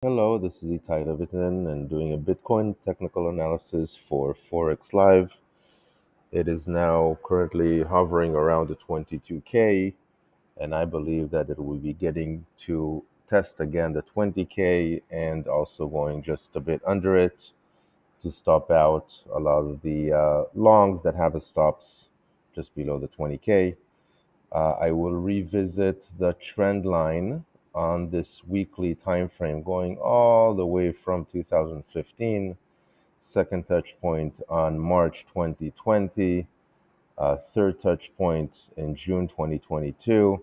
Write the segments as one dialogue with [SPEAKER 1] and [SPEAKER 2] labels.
[SPEAKER 1] Hello, this is Itai Levitin and doing a Bitcoin technical analysis for Forex Live. It is now currently hovering around the 22K, and I believe that it will be getting to test again the 20K and also going just a bit under it to stop out a lot of the longs that have a stops just below the 20K. I will revisit the trend line on this weekly time frame going all the way from 2015, second touch point on March 2020, third touch point in June 2022.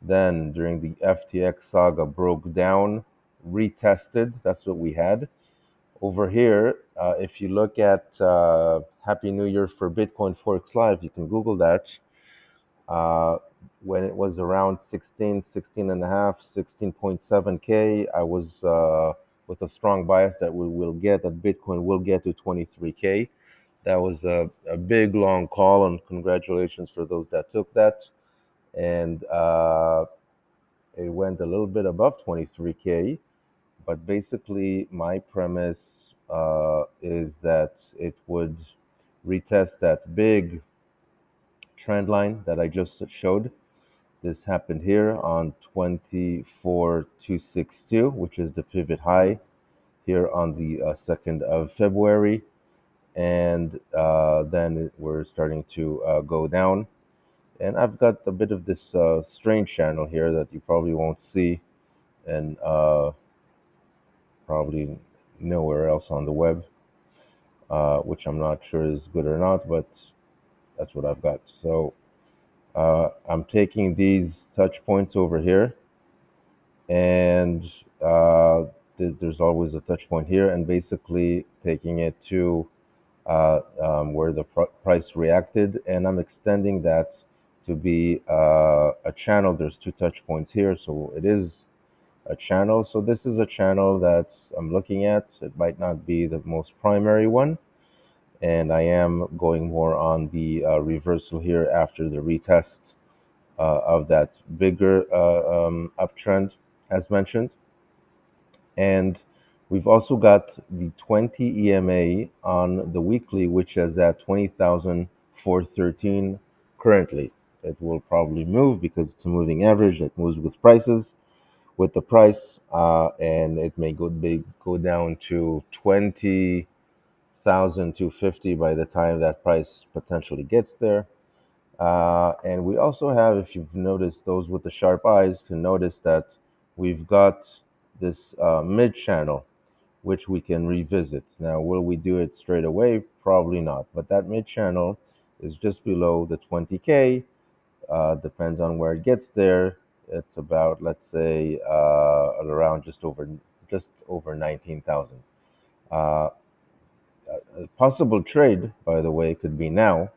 [SPEAKER 1] Then during the FTX saga broke down, retested. That's what we had. Over here, if you look at Happy New Year for Bitcoin Forex Live, you can Google that. Uh, when it was around 16 and a half, 16.7K, I was with a strong bias that we will get, that Bitcoin will get to 23K. That was a big, long call, and congratulations for those that took that. And it went a little bit above 23K, but basically, my premise is that it would retest that big trend line that I just showed. This happened here on 24262, which is the pivot high here on the 2nd of February. And then we're starting to go down. And I've got a bit of this strange channel here that you probably won't see and probably nowhere else on the web, which I'm not sure is good or not, but that's what I've got. So I'm taking these touch points over here, and there's always a touch point here, and basically taking it to where the price reacted, and I'm extending that to be a channel. There's two touch points here, so it is a channel. So this is a channel that I'm looking at. It might not be the most primary one, and I am going more on the reversal here after the retest of that bigger uptrend, as mentioned. And we've also got the 20 EMA on the weekly, which is at 20,413 currently. It will probably move because it's a moving average that moves with prices, with the price, and it may go down to 20,250 by the time that price potentially gets there. And we also have, if you've noticed, those with the sharp eyes can notice that we've got this mid channel, which we can revisit. Now, will we do it straight away? Probably not. But that mid channel is just below the 20K. Depends on where it gets there. It's about, let's say, around just over 19,000. Uh, a possible trade, by the way, could be now,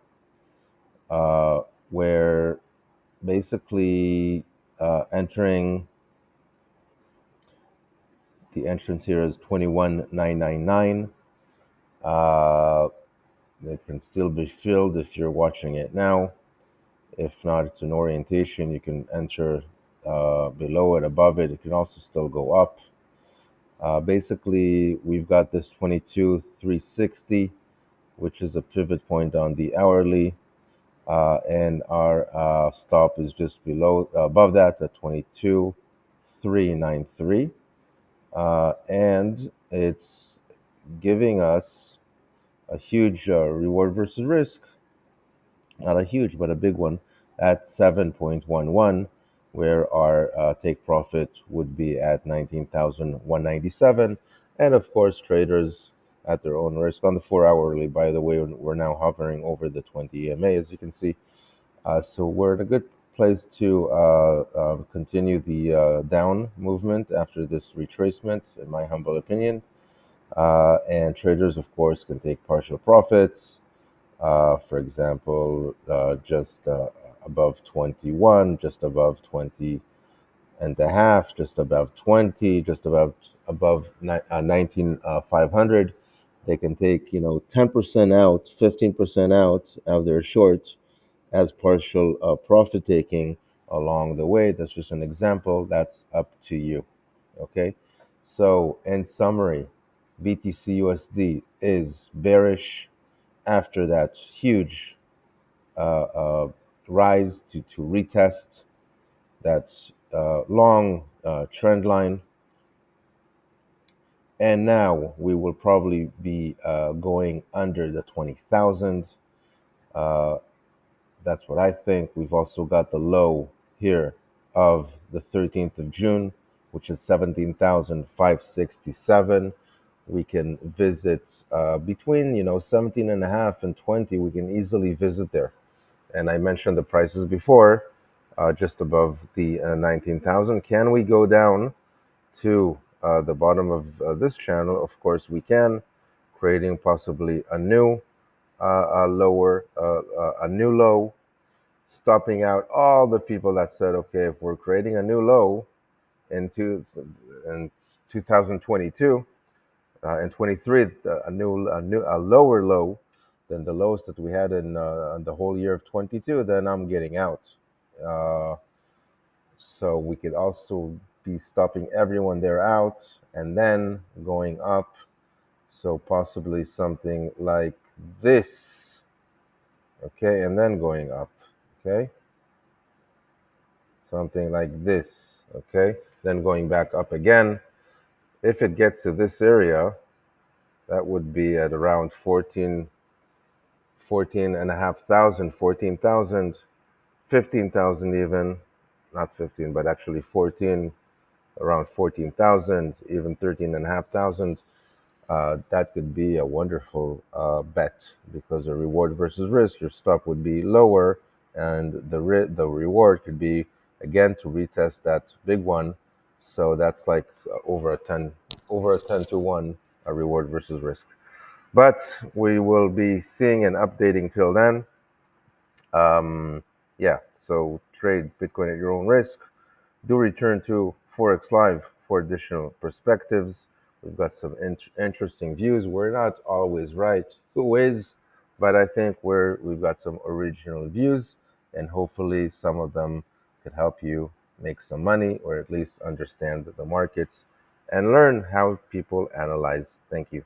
[SPEAKER 1] uh, where basically entering the entrance here is 21,999. It can still be filled if you're watching it now. If not, it's an orientation. You can enter below it, above it. It can also still go up. Basically, we've got this 22,360, which is a pivot point on the hourly. And our stop is just above that at 22,393. And it's giving us a huge reward versus risk, not a huge, but a big one at 7.11, where our take profit would be at 19,197. And of course, traders at their own risk on the 4 hourly. By the way, we're now hovering over the 20 EMA, as you can see. So we're in a good place to continue the down movement after this retracement, in my humble opinion. And traders, of course, can take partial profits. For example, just above 21, just above 20 and a half, just above 20, just above 19,500. They can take 10% out, 15% out of their shorts as partial profit taking along the way. That's just an example. That's up to you. Okay. So, in summary, BTC USD is bearish after that huge rise to retest that long trend line. And now we will probably be going under the 20,000. Uh, that's what I think. We've also got the low here of the 13th of June, which is 17,567. We can visit between 17 and a half and 20. We can easily visit there. And I mentioned the prices before, just above the 19,000. Can we go down to the bottom of this channel? Of course we can, creating possibly a new a new low, stopping out all the people that said, okay, if we're creating a new low in 2022 and 23, a lower low than the lows that we had in the whole year of 22, then I'm getting out. Uh, so we could also be stopping everyone there out and then going up. So possibly something like this, okay, and then going up, okay, something like this, okay, then going back up again. If it gets to this area, that would be at around 14 and a half thousand, 14,000, 15,000 even, not 15, but actually 14, around 14,000, even 13 and a half thousand. That could be a wonderful bet, because the reward versus risk, your stop would be lower, and the reward could be again to retest that big one. So that's like over a 10 to 1 reward versus risk. But we will be seeing and updating till then. Yeah, so trade Bitcoin at your own risk. Do return to Forex Live for additional perspectives. We've got some interesting views. We're not always right. Who is? But I think we've got some original views, and hopefully some of them could help you make some money, or at least understand the markets and learn how people analyze. Thank you.